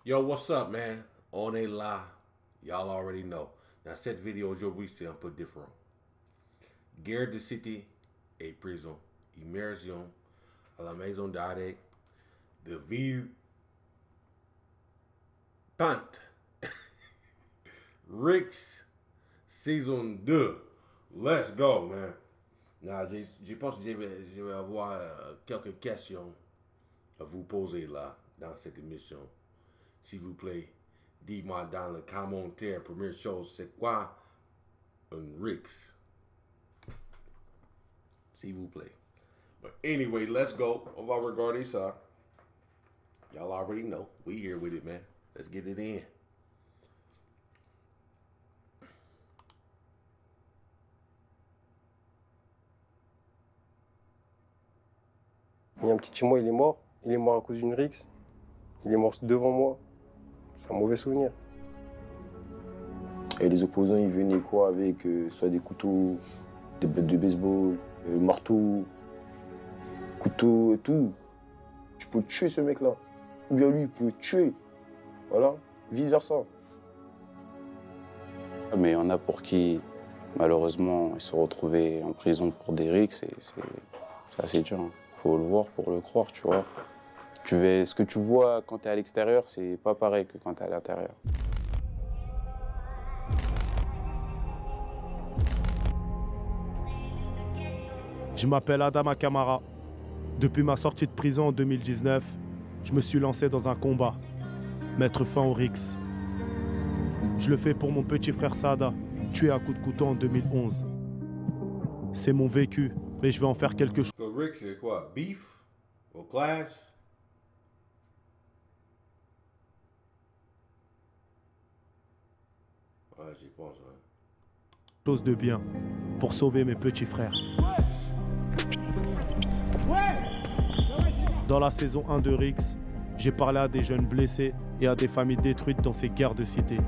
Yo, what's up, man? On est là. Y'all already know. Dans cette vidéo aujourd'hui, c'est un peu différent. Guerre de cité et prison. Immersion à la maison d'arrêt de ville Pante. Ricks, saison 2. Let's go, man. Now, je pense que je vais avoir quelques questions à vous poser là, dans cette émission. S'il vous plaît, dis-moi dans les commentaires, première chose, c'est quoi un Ricks? S'il vous plaît. But anyway, let's go. On va regarder ça. Y'all already know. We here with it, man. Let's get it in. Il y a un petit chez moi, il est mort. Il est mort à cause d'une rixe. Il est mort devant moi. C'est un mauvais souvenir. Et les opposants, ils venaient quoi avec soit des couteaux, des bêtes de baseball, marteaux, couteaux et tout. Tu peux tuer ce mec-là. Ou bien lui, il peut tuer. Voilà, vice versa. Mais il y en a pour qui, malheureusement, ils se retrouvaient en prison pour des rixes et c'est assez dur. Faut le voir pour le croire, tu vois. Ce que tu vois quand tu es à l'extérieur, c'est pas pareil que quand tu es à l'intérieur. Je m'appelle Adama Kamara. Depuis ma sortie de prison en 2019, je me suis lancé dans un combat. Mettre fin aux rixes. Je le fais pour mon petit frère Sada, tué à coups de couteau en 2011. C'est mon vécu, mais je vais en faire quelque chose. So Ricks, c'est quoi? Beef? Or clash? Ouais, j'y pense, hein. Chose de bien pour sauver mes petits frères. Dans la saison 1 de Rix, j'ai parlé à des jeunes blessés et à des familles détruites dans ces guerres de cité.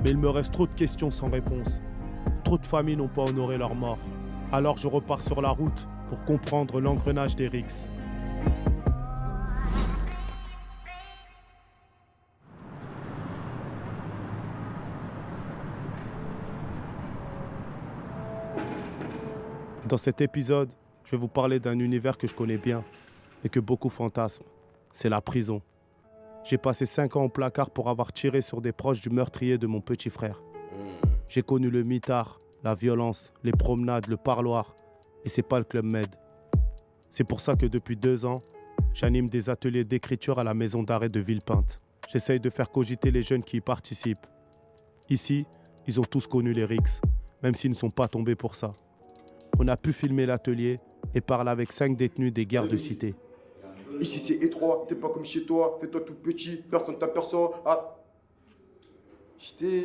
Mais il me reste trop de questions sans réponse. Trop de familles n'ont pas honoré leur mort. Alors je repars sur la route pour comprendre l'engrenage des Rix. Dans cet épisode, je vais vous parler d'un univers que je connais bien et que beaucoup fantasment. C'est la prison. J'ai passé 5 ans au placard pour avoir tiré sur des proches du meurtrier de mon petit frère. J'ai connu le mitard, la violence, les promenades, le parloir. Et c'est pas le Club Med. C'est pour ça que depuis 2 ans, j'anime des ateliers d'écriture à la maison d'arrêt de Villepinte. J'essaye de faire cogiter les jeunes qui y participent. Ici, ils ont tous connu les rixes, même s'ils ne sont pas tombés pour ça. On a pu filmer l'atelier et parler avec 5 détenus des guerres de cité. Ici, c'est étroit. T'es pas comme chez toi. Fais-toi tout petit. Personne t'aperçoit. Ah. J'étais.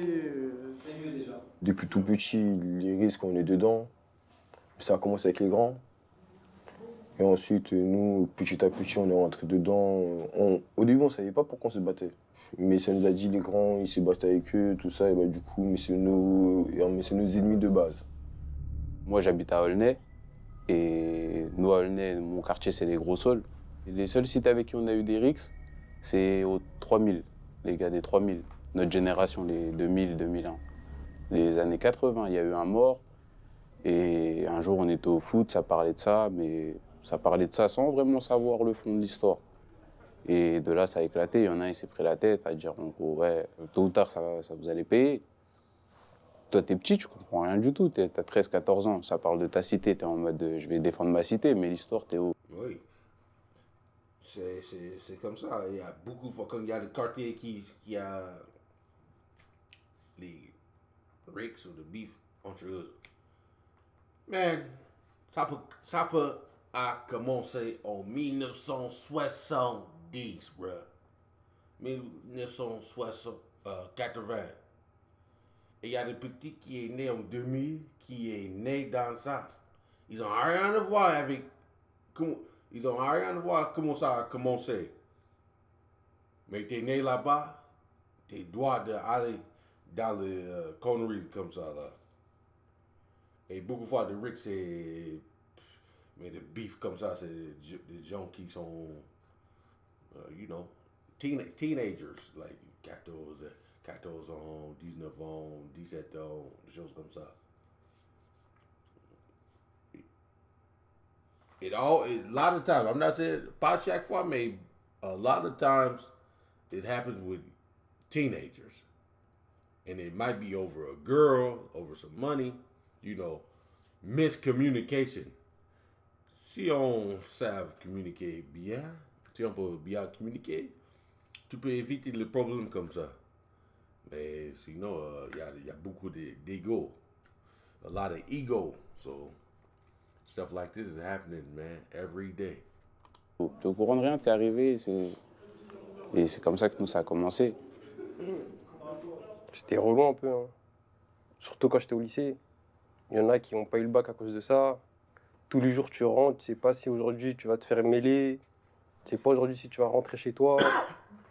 Depuis tout petit, les risques, on est dedans. Ça a commencé avec les grands. Et ensuite, nous, petit à petit, on est rentré dedans. Au début, on savait pas pourquoi on se battait. Mais ça nous a dit les grands, ils se battent avec eux, tout ça. Et bah, du coup, mais c'est nos ennemis de base. Moi, j'habite à Aulnay. Et nous, à Aulnay, mon quartier, c'est les Gros Saules. Et les seuls sites avec qui on a eu des rixes, c'est aux 3000, les gars des 3000. Notre génération, les 2000, 2001. Les années 80, il y a eu un mort. Et un jour, on était au foot, ça parlait de ça, mais ça parlait de ça sans vraiment savoir le fond de l'histoire. Et de là, ça a éclaté. Il y en a un, il s'est pris la tête à dire, donc, ouais, tôt ou tard, ça vous allez payer. Toi, t'es petit, tu comprends rien du tout. T'as 13, 14 ans, ça parle de ta cité. T'es en mode, je vais défendre ma cité, mais l'histoire, t'es où? Oui. C'est comme ça. Il y a beaucoup de fois, quand il y a le quartier qui a les ricks ou le beef entre eux. Man, ça peut a commencé en 1970, bro. 1980. Et il y a des petits qui est né en 2000, qui est né dans ça. Ils ont rien à voir avec... Ils ont rien à voir comment ça a commencé. Mais t'es né là-bas, t'es droit d'aller dans les conneries comme ça, là. Et beaucoup de fois, de Rick, c'est... Mais le beef comme ça, c'est des gens qui sont... you know, teenagers, like 14 ans, 19 ans, 17 ans, des choses comme ça. A lot of times, I'm not saying pas chaque fois, mais a lot of times it happens with teenagers. And it might be over a girl, over some money, you know, miscommunication. Si on savent communiquer bien, si on peut bien communiquer, tu peux éviter les problèmes comme ça. Mais sinon, y a beaucoup d'ego. A lot of ego. So, stuff like this is happening, man, every day. T'es au courant de rien, t'es arrivé, et c'est comme ça que nous, ça a commencé. C'était relou un peu, hein. Surtout quand j'étais au lycée. Il y en a qui n'ont pas eu le bac à cause de ça. Tous les jours, tu rentres, tu sais pas si aujourd'hui tu vas te faire mêler. Tu sais pas aujourd'hui si tu vas rentrer chez toi.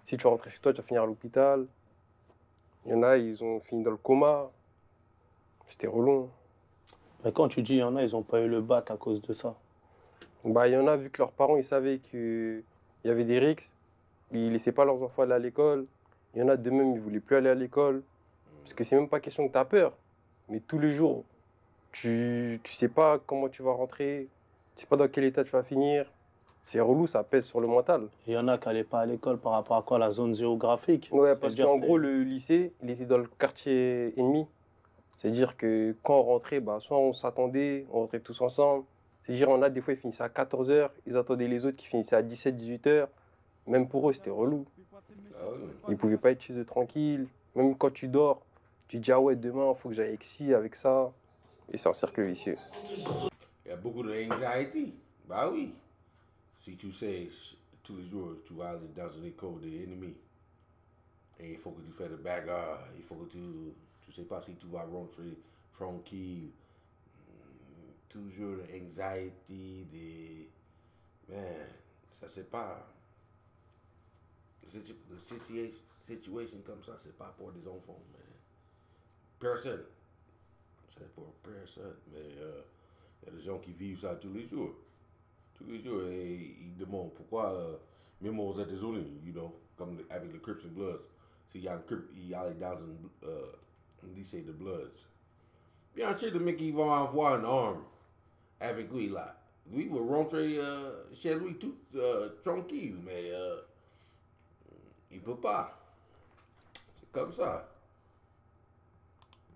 Si tu vas rentrer chez toi, tu vas finir à l'hôpital. Il y en a, ils ont fini dans le coma. C'était relou. Mais quand tu dis il y en a, ils n'ont pas eu le bac à cause de ça. Bah, il y en a, vu que leurs parents, ils savaient qu'il y avait des risques, ils laissaient pas leurs enfants aller à l'école. Il y en a de même, ils voulaient plus aller à l'école. Parce que c'est même pas question que tu as peur. Mais tous les jours, tu sais pas comment tu vas rentrer. Tu sais pas dans quel état tu vas finir. C'est relou, ça pèse sur le mental. Il y en a qui n'allaient pas à l'école par rapport à quoi? La zone géographique. Ouais, parce qu'en gros, le lycée, il était dans le quartier ennemi. C'est-à-dire que quand on rentrait, bah, soit on s'attendait, on rentrait tous ensemble. C'est-à-dire, on a des fois, ils finissaient à 14h, ils attendaient les autres qui finissaient à 17-18h. Même pour eux, c'était relou. Ils ne pouvaient pas être chez eux tranquilles. Même quand tu dors, tu dis, ah ouais, demain, il faut que j'aille avec ci, avec ça. Et c'est un cercle vicieux. Il y a beaucoup d'anxiety. Bah oui. Si tu sais tous les jours, tu vas aller dans une école d'ennemis. Et il faut que tu fasses de bagarre. Il faut que tu sais pas si tu vas rentrer tranquille. Toujours l'anxiety, man, ça c'est pas. La situation comme ça, c'est pas pour des enfants, man. Personne. C'est pour personne. Mais il y a des gens qui vivent ça tous les jours. Tous les jours, et ils demandent pourquoi, même aux États-Unis, you know, comme avec les Crips and Bloods, s'il y a un Crip, il allait dans un lycée de Bloods. Bien sûr, le mec, il va avoir une arme avec lui, là. Lui va rentrer chez lui tout tranquille, mais il peut pas. C'est comme ça.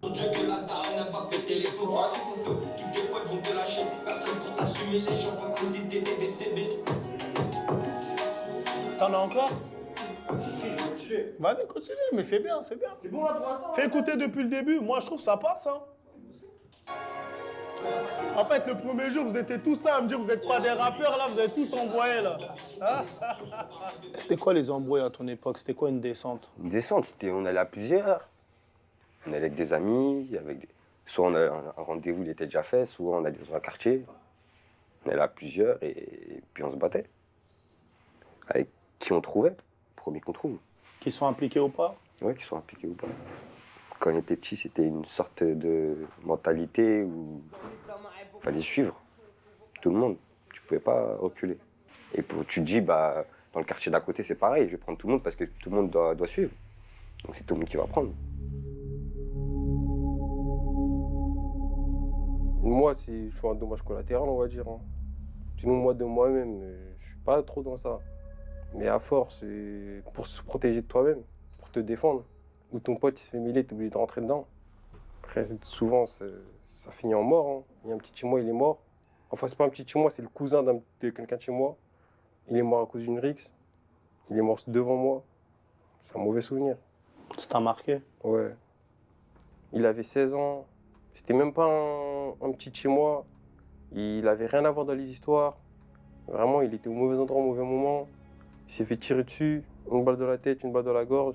Dieu que la daronne va péter les pouvoirs. Toutes tes potes vont te lâcher. Personne pour t'assumer, les gens vont causer t'es décédé. T'en as encore? Vas-y, continue, mais c'est bien, c'est bien. C'est bon là pour l'instant. Fais écouter depuis le début, moi je trouve que ça passe. Hein. En fait, le premier jour, vous étiez tous là à me dire que vous n'êtes pas des rappeurs, là, vous avez tous envoyé, là. Hein? C'était quoi les embrouilles à ton époque? C'était quoi une descente? Une descente, on allait à plusieurs. On allait avec des amis, soit on a un rendez-vous, il était déjà fait, soit on allait dans un quartier. On allait à plusieurs et puis on se battait. Avec qui on trouvait, premier qu'on trouve. Qui sont impliqués ou pas? Ouais, qui sont impliqués ou pas. Quand on était petit, c'était une sorte de mentalité où il fallait suivre tout le monde. Tu pouvais pas reculer. Et tu te dis, bah, dans le quartier d'à côté, c'est pareil, je vais prendre tout le monde parce que tout le monde doit suivre. Donc c'est tout le monde qui va prendre. Moi, je suis un dommage collatéral, on va dire. Hein. Sinon, moi, de moi-même, je suis pas trop dans ça. Mais à force, pour se protéger de toi-même, pour te défendre. Ou ton pote il se fait mêler, t'es obligé de rentrer dedans. Après, souvent, ça finit en mort. Hein. Il y a un petit de chez moi, il est mort. Enfin, c'est pas un petit de chez moi, c'est le cousin de quelqu'un de chez moi. Il est mort à cause d'une rixe. Il est mort devant moi. C'est un mauvais souvenir. Ça t'a marqué? Ouais. Il avait 16 ans. C'était même pas un petit de chez moi. Il avait rien à voir dans les histoires. Vraiment, il était au mauvais endroit, au mauvais moment. Il s'est fait tirer dessus. Une balle dans la tête, une balle dans la gorge.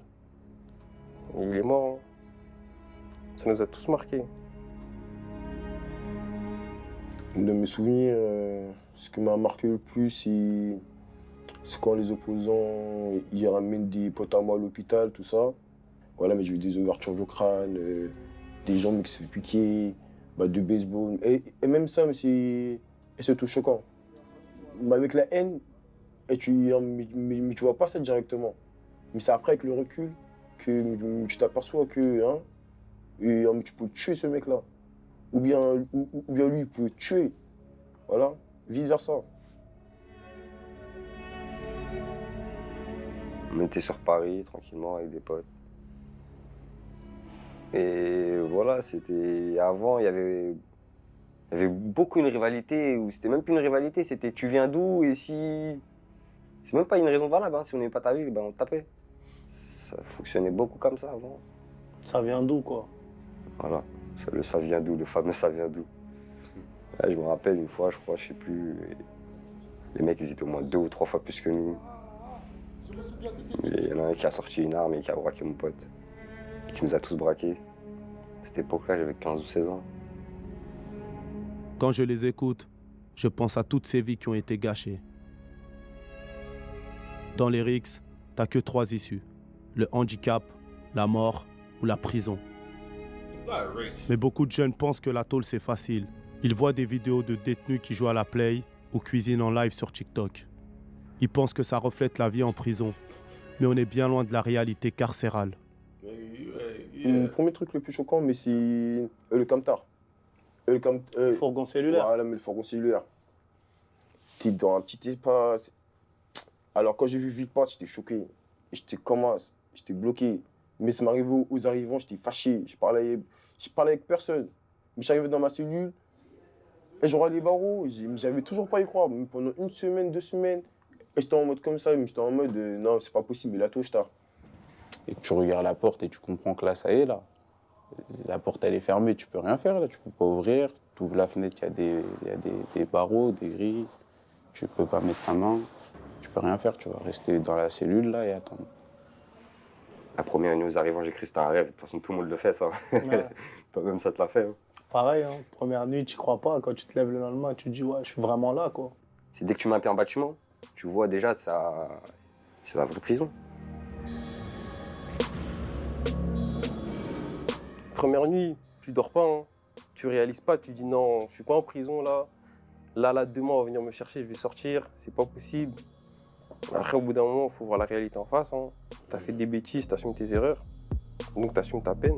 Et il est mort. Hein. Ça nous a tous marqués. De mes souvenirs, ce qui m'a marqué le plus, c'est quand les opposants ils ramènent des potes à moi à l'hôpital, tout ça. Voilà, mais j'ai eu des ouvertures du crâne, des jambes qui se fait piquer, battes de baseball. Et même ça, c'est tout choquant. Mais avec la haine, mais tu vois pas ça directement. Mais c'est après, avec le recul, que tu t'aperçois que hein, tu peux tuer ce mec-là. Ou bien lui, il peut tuer. Voilà, vice versa. On était sur Paris, tranquillement, avec des potes. Et voilà, c'était... Avant, il y avait beaucoup une rivalité, ou c'était même plus une rivalité, c'était tu viens d'où et si... C'est même pas une raison valable, hein. Si on n'aimait pas ta ville, ben on te tapait. Ça fonctionnait beaucoup comme ça avant. Ça vient d'où, quoi? Voilà, ça vient d'où, le fameux ça vient d'où. Là, je me rappelle une fois, je crois, je sais plus, les mecs ils étaient au moins 2 ou 3 fois plus que nous. Il y en a un qui a sorti une arme et qui a braqué mon pote. Et qui nous a tous braqués. À cette époque-là, j'avais 15 ou 16 ans. Quand je les écoute, je pense à toutes ces vies qui ont été gâchées. Dans les RICS, t'as que 3 issues. Le handicap, la mort ou la prison. Mais beaucoup de jeunes pensent que la tôle c'est facile. Ils voient des vidéos de détenus qui jouent à la play ou cuisinent en live sur TikTok. Ils pensent que ça reflète la vie en prison. Mais on est bien loin de la réalité carcérale. Le premier truc le plus choquant, mais c'est le camtar. Le fourgon cellulaire. Voilà, mais le fourgon cellulaire. T'es dans un petit espace. Alors quand j'ai vu Villepinte, j'étais choqué. J'étais bloqué. Mais ça m'arrivait aux arrivants, j'étais fâché. Je parlais avec personne. Mais j'arrivais dans ma cellule et je regardais les barreaux. J'avais toujours pas à y croire. Même pendant 1 semaine, 2 semaines. Et j'étais en mode comme ça. Mais j'étais en mode non, c'est pas possible. Mais là, toi, je tard. Et tu regardes la porte et tu comprends que là, ça y est, là. La porte, elle est fermée, tu peux rien faire, là. Tu peux pas ouvrir. Tu ouvres la fenêtre, il y a des barreaux, des grilles. Tu peux pas mettre ta main. Tu peux rien faire. Tu vas rester dans la cellule, là, et attendre. La première nuit aux arrivants, j'ai cru que c'était un rêve. De toute façon, tout le monde le fait, ça. Ouais. Toi-même, ça te l'a fait. Hein. Pareil, hein. Première nuit, tu crois pas. Quand tu te lèves le lendemain, tu te dis, ouais, je suis vraiment là, quoi. C'est dès que tu mets un pied en bâtiment, tu vois déjà, ça... c'est la vraie prison. Première nuit, tu dors pas, hein. Tu réalises pas, tu dis non, je suis pas en prison là. Là, demain, on va venir me chercher, je vais sortir, c'est pas possible. Après, au bout d'un moment, il faut voir la réalité en face. Hein. Tu as fait des bêtises, tu assumes tes erreurs. Donc, tu assumes ta peine.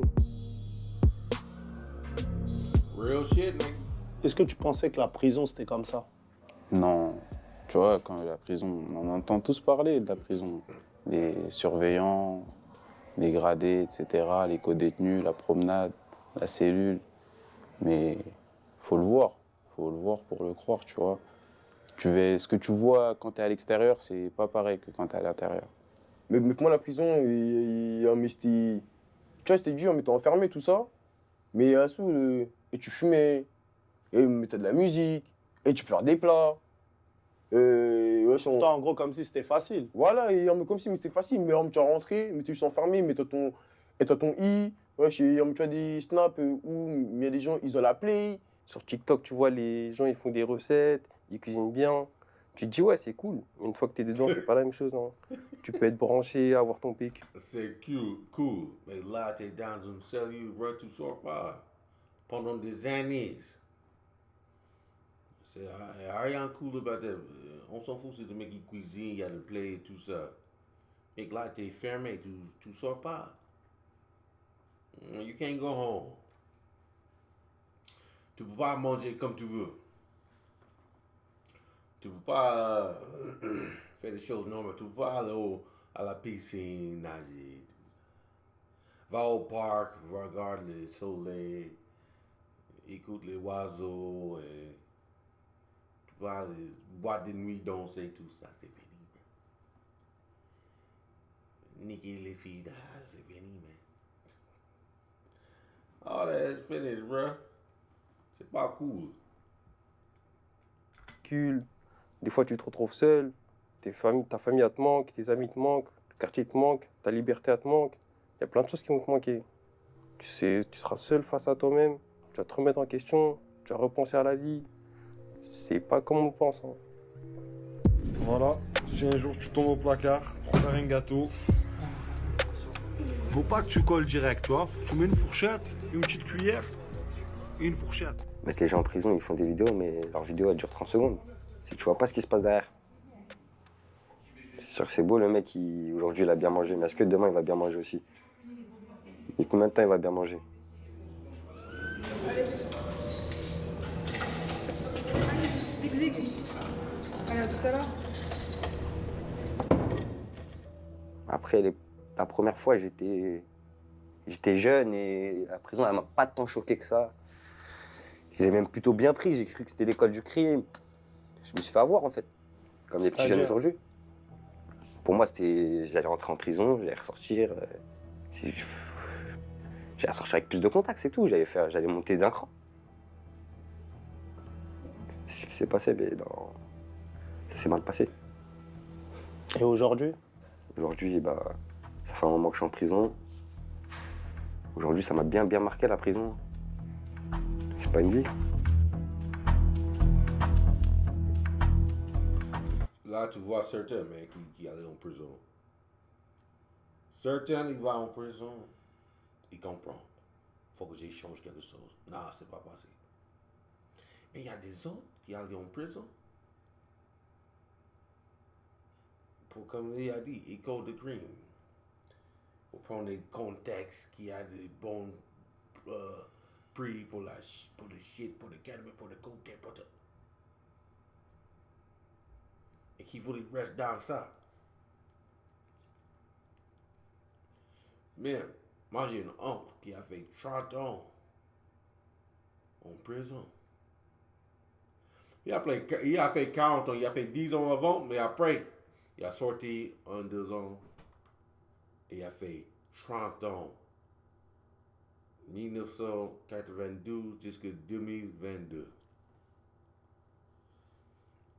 Real shit, mec. Est-ce que tu pensais que la prison, c'était comme ça? Non. Tu vois, quand la prison, on entend tous parler de la prison. Les surveillants, les gradés, etc., les co-détenus, la promenade, la cellule. Mais faut le voir. Faut le voir pour le croire, tu vois. Ce que tu vois quand tu es à l'extérieur, c'est pas pareil que quand tu es à l'intérieur. Mais pour moi, la prison, c'était... Tu vois, c'était dur, mais t'es enfermé, tout ça. Mais et tu fumais, et t'as de la musique, et tu peux faire des plats. Toi, en gros, comme si c'était facile. Voilà, et comme si c'était facile. Mais tu es rentré, mais tu es juste enfermé, mais t'as ton i. Ouais, tu as des snaps où il y a des gens, ils ont la play. Sur TikTok, tu vois, les gens, ils font des recettes, ils cuisinent bien. Tu te dis, ouais, c'est cool. Une fois que tu es dedans, c'est pas la même chose. Hein. Tu peux être branché, avoir ton PQ. C'est cool. Mais là, t'es dans une cellule, bro, tu sors pas. Pendant des années. C'est rien cool about that. On s'en fout, c'est de mec qui cuisine, il y a le play et tout ça. Mais là, t'es fermé, tu sors pas. You can't go home. Tu peux pas manger comme tu veux. Tu peux pas faire des choses normales. Tu peux pas aller à la piscine, nager. Va au parc, regarde le soleil, écoute les oiseaux. Et tu peux aller boire des nuits, danser, tout ça. C'est fini, bro. Niquer les filles, c'est fini, man. All that is finished, bro. C'est pas cool. Des fois, tu te retrouves seul. Ta famille, elle te manque. Tes amis te manquent. Le quartier te manque. Ta liberté, elle te manque. Il y a plein de choses qui vont te manquer. Tu seras seul face à toi-même. Tu vas te remettre en question. Tu vas repenser à la vie. C'est pas comme on le pense. Hein. Voilà. Si un jour tu tombes au placard, prends un gâteau. Faut pas que tu colles direct, tu vois. Tu mets une fourchette, une petite cuillère et une fourchette. Mettre les gens en prison, ils font des vidéos, mais leur vidéo, elle dure 30 secondes. Si tu vois pas ce qui se passe derrière. sûr que c'est beau le mec, aujourd'hui il a bien mangé, mais est-ce que demain il va bien manger aussi? Et combien de temps il va bien manger? Allez, à tout à l'heure. Après, la première fois, j'étais jeune et la prison, elle m'a pas tant choqué que ça. J'ai même plutôt bien pris, j'ai cru que c'était l'école du crime. Je me suis fait avoir en fait, comme les petits jeunes aujourd'hui. Pour moi, j'allais rentrer en prison, j'allais ressortir. J'allais ressortir avec plus de contacts, c'est tout. J'allais monter d'un cran. C'est ce qui s'est passé, mais non, ça s'est mal passé. Et aujourd'hui? Aujourd'hui, bah, ça fait un moment que je suis en prison. Aujourd'hui, ça m'a bien marqué la prison. C'est pas une vie. Là, tu vois certains, mais qui allaient en prison. Certains, ils vont en prison, ils comprennent. Il faut que j'échange quelque chose. Non, c'est pas passé. Mais il y a des autres qui allaient en prison. Pour, comme il a dit, école de crime. Pour prendre des contextes qui a des bons prix pour le shit, pour le cannabis, pour le cocaine, pour tout. Et qui voulait rester dans ça. Mais, moi j'ai une oncle qui a fait 30 ans en prison. Il a fait 40 ans, il a fait 10 ans avant, mais après, il a sorti 2 ans. Et il a fait 30 ans. 1992 jusqu'à 2022.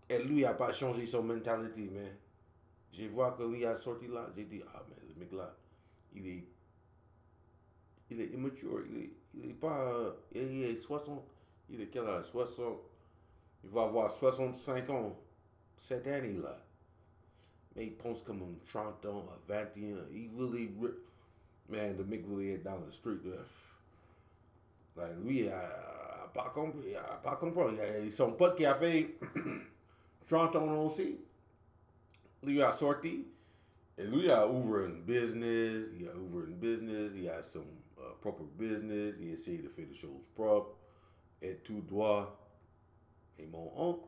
Et lui n'a pas changé son mentalité, mais je vois que lui a sorti là, j'ai dit, ah mais le mec là, il est immature, il est pas, il est 60, il est quel âge? 60, il va avoir 65 ans cette année là. Mais il pense comme un 30 ans, à 21, il voulait, man, le mec voulait être dans le street, like, lui, il a pas compris, il a son pote qui a fait 30 ans aussi, lui a sorti, et lui a ouvert un business, il a son propre business, il essaie de faire des choses propres, et tout droit. Et mon oncle,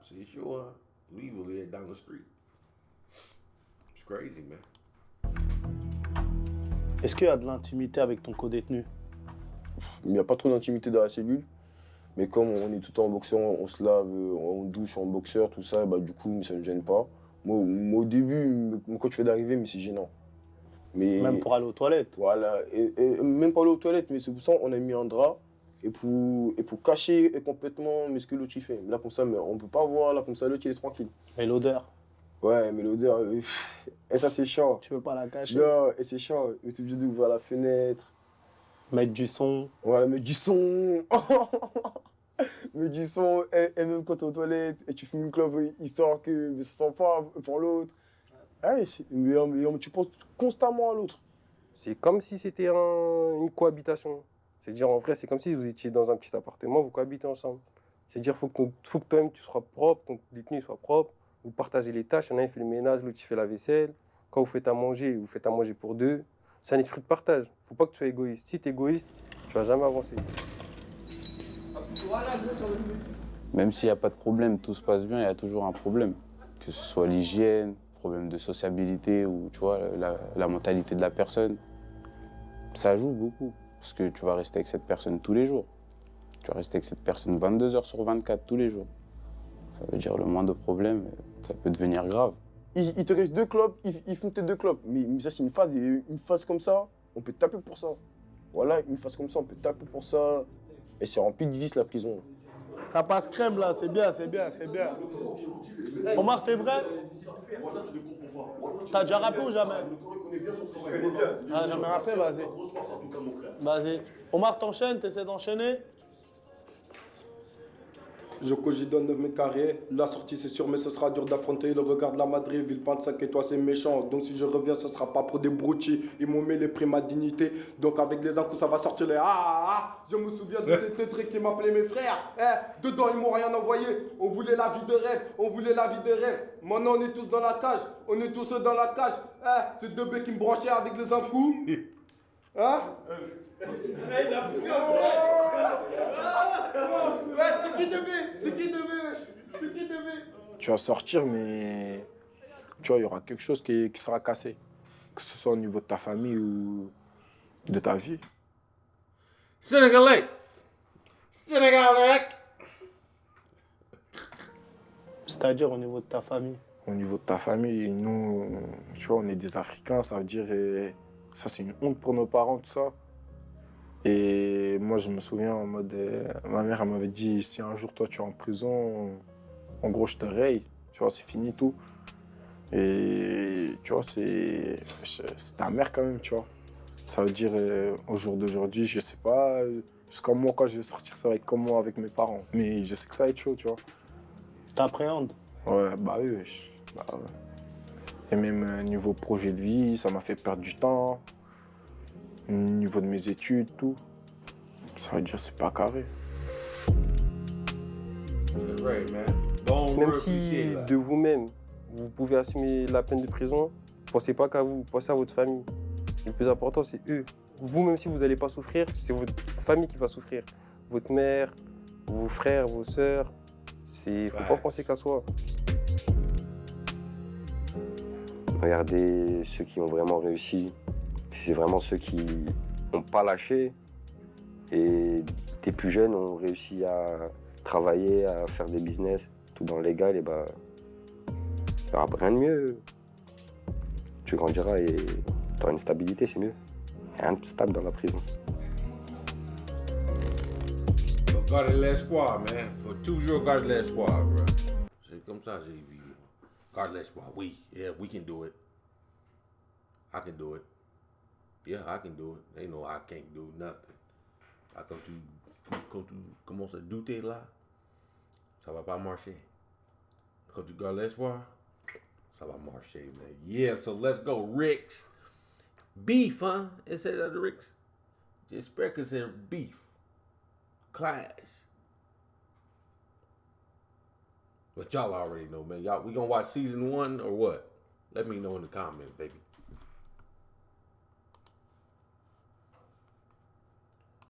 c'est chaud, hein? Lui, il voulait être dans le street. It's crazy, man. Est-ce qu'il y a de l'intimité avec ton co-détenu? Il n'y a pas trop d'intimité dans la cellule. Mais comme on est tout le temps en boxeur, on se lave, on douche en boxeur, tout ça, bah, du coup, ça ne me gêne pas. Moi, au début, quand tu fais d'arriver, mais c'est gênant. Mais, même pour aller aux toilettes? Voilà, et même pour aller aux toilettes, mais c'est pour ça qu'on a mis un drap. Et pour cacher complètement ce que l'autre il fait. Là, comme ça, mais on ne peut pas voir, là, comme ça, l'autre il est tranquille. Et l'odeur? Ouais, mais l'odeur, et ça, c'est chiant. Tu peux pas la cacher? Non, et c'est chiant. Tu es obligé d'ouvrir la fenêtre. Mettre du son. Voilà, mettre du son. Mettre du son, et même quand tu es aux toilettes, et tu fumes une clope, il sort que ça sent pas pour l'autre. Ouais, mais tu penses constamment à l'autre. C'est comme si c'était une cohabitation. C'est-à-dire, en vrai, c'est comme si vous étiez dans un petit appartement, vous cohabitez ensemble. C'est-à-dire, faut que toi-même, tu sois propre, ton détenu soit propre. Vous partagez les tâches, il y en a un qui fait le ménage, l'autre qui fait la vaisselle. Quand vous faites à manger, vous faites à manger pour deux. C'est un esprit de partage. Faut pas que tu sois égoïste. Si tu es égoïste, tu vas jamais avancer. Même s'il n'y a pas de problème, tout se passe bien, il y a toujours un problème. Que ce soit l'hygiène, problème de sociabilité ou tu vois, la mentalité de la personne. Ça joue beaucoup. Parce que tu vas rester avec cette personne tous les jours. Tu vas rester avec cette personne 22 heures sur 24 tous les jours. Ça veut dire le moindre problème, ça peut devenir grave. Il te reste 2 clopes, ils font tes 2 clopes. Mais ça, c'est une phase. Et une phase comme ça, on peut taper pour ça. Voilà, une phase comme ça, on peut taper pour ça. Et c'est rempli de vices, la prison. Ça passe crème, là. C'est bien, c'est bien, c'est bien. Omar, t'es vrai? T'as déjà rappé ou jamais? Ah, jamais rappé, vas-y. Vas-y. Omar, t'enchaînes, t'essaies d'enchaîner. Je cogite dans 9 mètres carrés. La sortie c'est sûr, mais ce sera dur d'affronter le regard de la Madrid. Ville 25 et toi c'est méchant. Donc si je reviens, ce sera pas pour des broutilles. Ils m'ont mis les primes à dignité. Donc avec les coups, ça va sortir les Je me souviens de ces trucs qui m'appelaient mes frères. Dedans, ils m'ont rien envoyé. On voulait la vie de rêve. On voulait la vie de rêve. Maintenant, on est tous dans la cage. On est tous dans la cage. C'est deux bêtes qui me branchaient avec les coups. Hein? C'est qui devait? C'est qui devait? C'est qui devait? Tu vas sortir, mais tu vois, il y aura quelque chose qui sera cassé. Que ce soit au niveau de ta famille ou de ta vie. Sénégalais! Sénégalais! C'est-à-dire au niveau de ta famille? Au niveau de ta famille, nous, tu vois, on est des Africains, ça veut dire... ça, c'est une honte pour nos parents, tout ça. Et moi, je me souviens en mode... ma mère, elle m'avait dit, si un jour, toi, tu es en prison, en gros, je te raye. Tu vois, c'est fini, tout. Et tu vois, c'est ta mère, quand même, tu vois. Ça veut dire, au jour d'aujourd'hui, je sais pas... Jusqu'à moi, quand je vais sortir, ça va être comme moi avec mes parents. Mais je sais que ça va être chaud, tu vois. T'appréhendes? Ouais, bah oui. Bah, ouais. Et même niveau projet de vie, ça m'a fait perdre du temps. Niveau de mes études, tout. Ça veut dire c'est pas carré. Même si de vous-même, vous pouvez assumer la peine de prison, pensez pas qu'à vous, pensez à votre famille. Le plus important, c'est eux. Vous, même si vous n'allez pas souffrir, c'est votre famille qui va souffrir. Votre mère, vos frères, vos sœurs. Il faut pas penser qu'à soi. Regardez ceux qui ont vraiment réussi. C'est vraiment ceux qui n'ont pas lâché et des plus jeunes ont réussi à travailler, à faire des business, tout dans le légal, et bah, il n'y aura rien de mieux. Tu grandiras et tu auras une stabilité, c'est mieux. Il y a rien de stable dans la prison. Faut garder l'espoir, man. Faut toujours garder l'espoir, bro. C'est comme ça, j'ai vu. Garde l'espoir. Yeah, we can do it. I can do it. Yeah, I can do it. They know I can't do nothing. Quand tu commences à douter là, ça va pas marcher. Quand tu gardes l'espoir, ça va marcher, man. Yeah, so let's go, Ricks. Beef, huh? It says that, Ricks. J'espère que c'est beef. Clash. But y'all already know, man. We gonna watch season 1 or what? Let me know in the comments, baby.